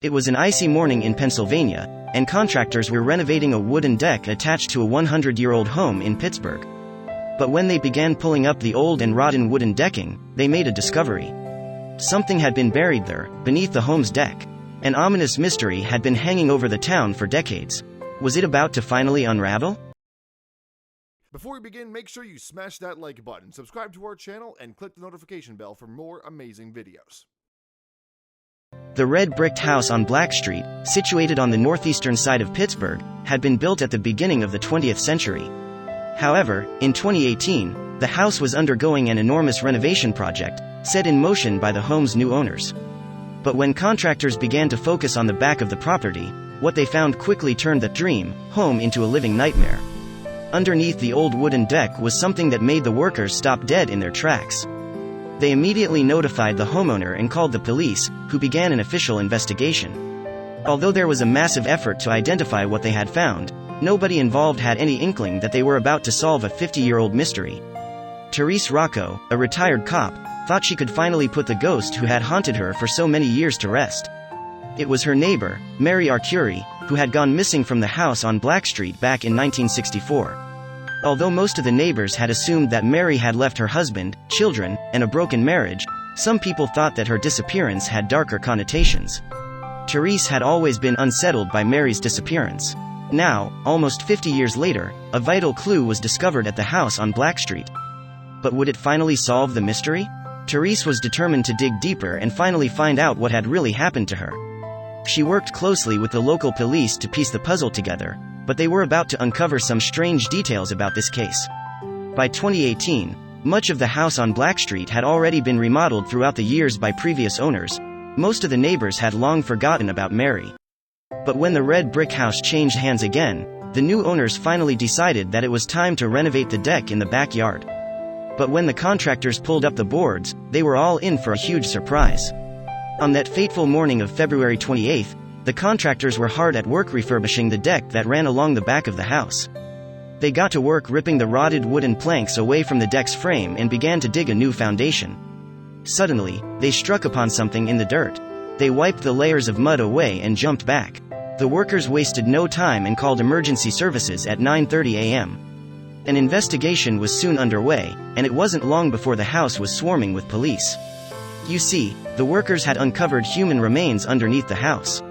It was an icy morning in Pennsylvania, and contractors were renovating a wooden deck attached to a 100-year-old home in Pittsburgh. But when they began pulling up the old and rotten wooden decking, they made a discovery. Something had been buried there, beneath the home's deck. An ominous mystery had been hanging over the town for decades. Was it about to finally unravel? Before we begin, make sure you smash that like button, subscribe to our channel, and click the notification bell for more amazing videos. The red bricked house on Black Street, situated on the northeastern side of Pittsburgh, had been built at the beginning of the 20th century. However, in 2018, the house was undergoing an enormous renovation project, set in motion by the home's new owners. But when contractors began to focus on the back of the property, what they found quickly turned the dream home into a living nightmare. Underneath the old wooden deck was something that made the workers stop dead in their tracks. They immediately notified the homeowner and called the police, who began an official investigation. Although there was a massive effort to identify what they had found, nobody involved had any inkling that they were about to solve a 50-year-old mystery. Therese Rocco, a retired cop, thought she could finally put the ghost who had haunted her for so many years to rest. It was her neighbor, Mary Arcuri, who had gone missing from the house on Black Street back in 1964. Although most of the neighbors had assumed that Mary had left her husband, children, and a broken marriage, some people thought that her disappearance had darker connotations. Therese had always been unsettled by Mary's disappearance. Now, almost 50 years later, a vital clue was discovered at the house on Black Street. But would it finally solve the mystery? Therese was determined to dig deeper and finally find out what had really happened to her. She worked closely with the local police to piece the puzzle together, but they were about to uncover some strange details about this case. By 2018, much of the house on Black Street had already been remodeled throughout the years by previous owners. Most of the neighbors had long forgotten about Mary. But when the red brick house changed hands again, the new owners finally decided that it was time to renovate the deck in the backyard. But when the contractors pulled up the boards, they were all in for a huge surprise. On that fateful morning of February 28th, the contractors were hard at work refurbishing the deck that ran along the back of the house. They got to work ripping the rotted wooden planks away from the deck's frame and began to dig a new foundation. Suddenly, they struck upon something in the dirt. They wiped the layers of mud away and jumped back. The workers wasted no time and called emergency services at 9:30 a.m. An investigation was soon underway, and it wasn't long before the house was swarming with police. You see, the workers had uncovered human remains underneath the house.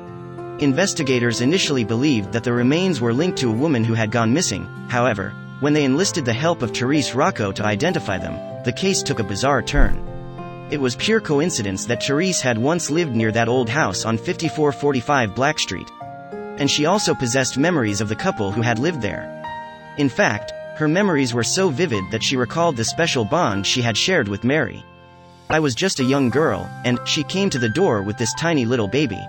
Investigators initially believed that the remains were linked to a woman who had gone missing. However, when they enlisted the help of Therese Rocco to identify them, the case took a bizarre turn. It was pure coincidence that Therese had once lived near that old house on 5445 Black Street. And she also possessed memories of the couple who had lived there. In fact, her memories were so vivid that she recalled the special bond she had shared with Mary. "I was just a young girl, and she came to the door with this tiny little baby.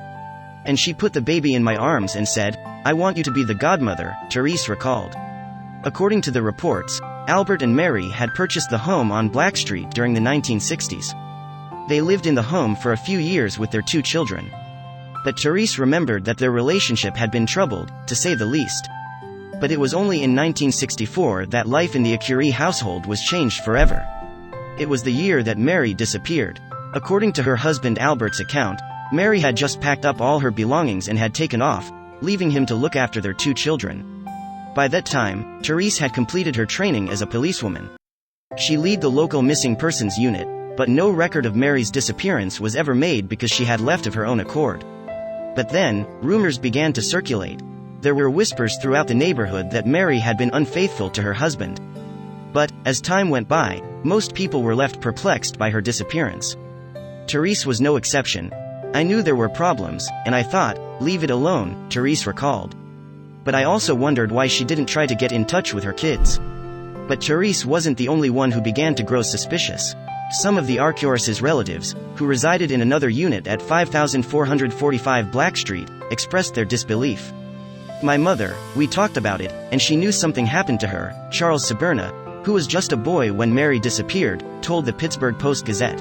And she put the baby in my arms and said, 'I want you to be the godmother,'" Therese recalled. According to the reports, Albert and Mary had purchased the home on Black Street during the 1960s. They lived in the home for a few years with their 2 children. But Therese remembered that their relationship had been troubled, to say the least. But it was only in 1964 that life in the Arcuri household was changed forever. It was the year that Mary disappeared. According to her husband Albert's account, Mary had just packed up all her belongings and had taken off, leaving him to look after their 2 children. By that time, Therese had completed her training as a policewoman. She led the local missing persons unit, but no record of Mary's disappearance was ever made because she had left of her own accord. But then, rumors began to circulate. There were whispers throughout the neighborhood that Mary had been unfaithful to her husband. But, as time went by, most people were left perplexed by her disappearance. Therese was no exception. "I knew there were problems, and I thought, leave it alone," Therese recalled. "But I also wondered why she didn't try to get in touch with her kids." But Therese wasn't the only one who began to grow suspicious. Some of the Arcuris' relatives, who resided in another unit at 5445 Black Street, expressed their disbelief. "My mother, we talked about it, and she knew something happened to her," Charles Saberna, who was just a boy when Mary disappeared, told the Pittsburgh Post-Gazette.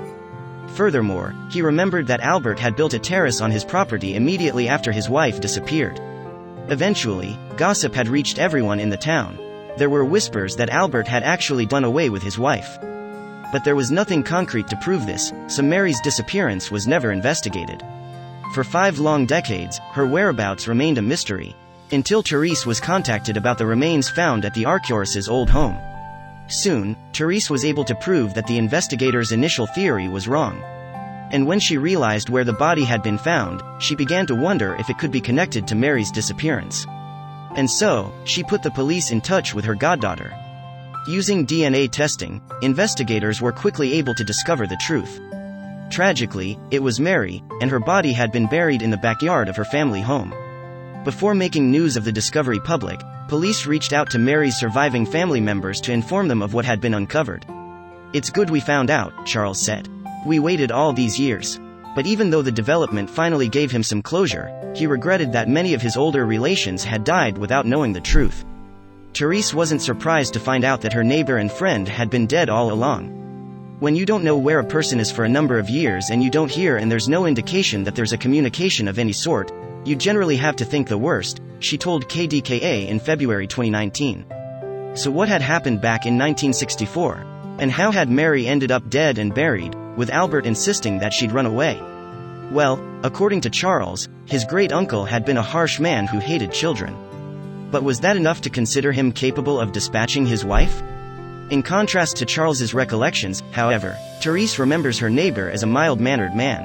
Furthermore, he remembered that Albert had built a terrace on his property immediately after his wife disappeared. Eventually, gossip had reached everyone in the town. There were whispers that Albert had actually done away with his wife. But there was nothing concrete to prove this, so Mary's disappearance was never investigated. For 5 long decades, her whereabouts remained a mystery. Until Therese was contacted about the remains found at the Arcturus' old home. Soon, Therese was able to prove that the investigators' initial theory was wrong. And when she realized where the body had been found, she began to wonder if it could be connected to Mary's disappearance. And so, she put the police in touch with her goddaughter. Using DNA testing, investigators were quickly able to discover the truth. Tragically, it was Mary, and her body had been buried in the backyard of her family home. Before making news of the discovery public, police reached out to Mary's surviving family members to inform them of what had been uncovered. "It's good we found out," Charles said. "We waited all these years." But even though the development finally gave him some closure, he regretted that many of his older relations had died without knowing the truth. Therese wasn't surprised to find out that her neighbor and friend had been dead all along. When you don't know where a person is for a number of years and you don't hear and there's no indication that there's a communication of any sort, you generally have to think the worst, she told KDKA in February 2019. So what had happened back in 1964? And how had Mary ended up dead and buried, with Albert insisting that she'd run away? Well, according to Charles, his great-uncle had been a harsh man who hated children. But was that enough to consider him capable of dispatching his wife? In contrast to Charles's recollections, however, Therese remembers her neighbor as a mild-mannered man.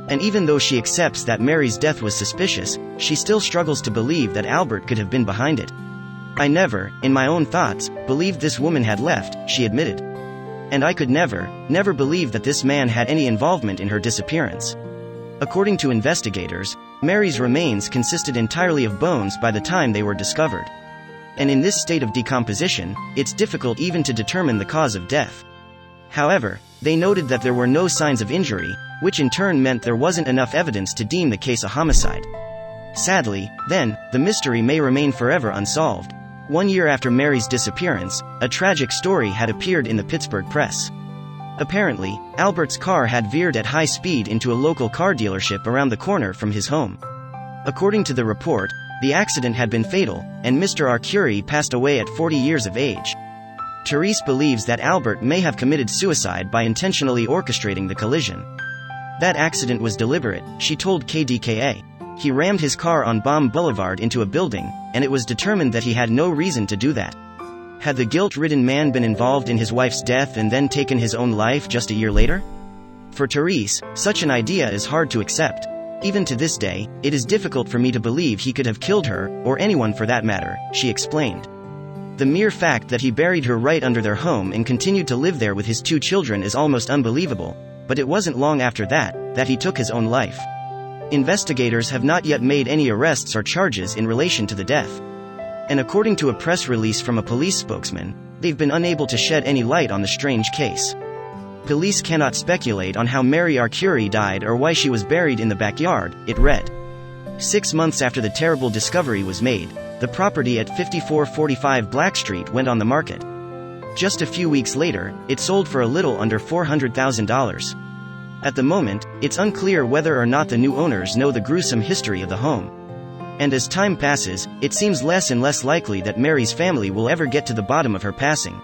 And even though she accepts that Mary's death was suspicious, she still struggles to believe that Albert could have been behind it. "I never, in my own thoughts, believed this woman had left," she admitted. "And I could never believe that this man had any involvement in her disappearance." According to investigators, Mary's remains consisted entirely of bones by the time they were discovered. And in this state of decomposition, it's difficult even to determine the cause of death. However, they noted that there were no signs of injury, which in turn meant there wasn't enough evidence to deem the case a homicide. Sadly, then, the mystery may remain forever unsolved. 1 year after Mary's disappearance, a tragic story had appeared in the Pittsburgh press. Apparently, Albert's car had veered at high speed into a local car dealership around the corner from his home. According to the report, the accident had been fatal, and Mr. Arcuri passed away at 40 years of age. Therese believes that Albert may have committed suicide by intentionally orchestrating the collision. "That accident was deliberate," she told KDKA. "He rammed his car on Baum Boulevard into a building, and it was determined that he had no reason to do that." Had the guilt-ridden man been involved in his wife's death and then taken his own life just a year later? For Therese, such an idea is hard to accept. "Even to this day, it is difficult for me to believe he could have killed her, or anyone for that matter," she explained. "The mere fact that he buried her right under their home and continued to live there with his 2 children is almost unbelievable, but it wasn't long after that he took his own life." Investigators have not yet made any arrests or charges in relation to the death. And according to a press release from a police spokesman, they've been unable to shed any light on the strange case. Police cannot speculate on how Mary Arcuri died or why she was buried in the backyard, it read. 6 months after the terrible discovery was made, the property at 5445 Black Street went on the market. Just a few weeks later, it sold for a little under $400,000. At the moment, it's unclear whether or not the new owners know the gruesome history of the home. And as time passes, it seems less and less likely that Mary's family will ever get to the bottom of her passing.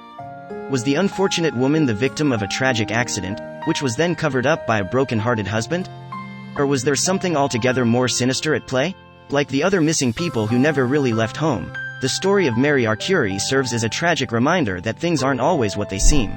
Was the unfortunate woman the victim of a tragic accident, which was then covered up by a broken-hearted husband? Or was there something altogether more sinister at play? Like the other missing people who never really left home, the story of Mary Arcuri serves as a tragic reminder that things aren't always what they seem.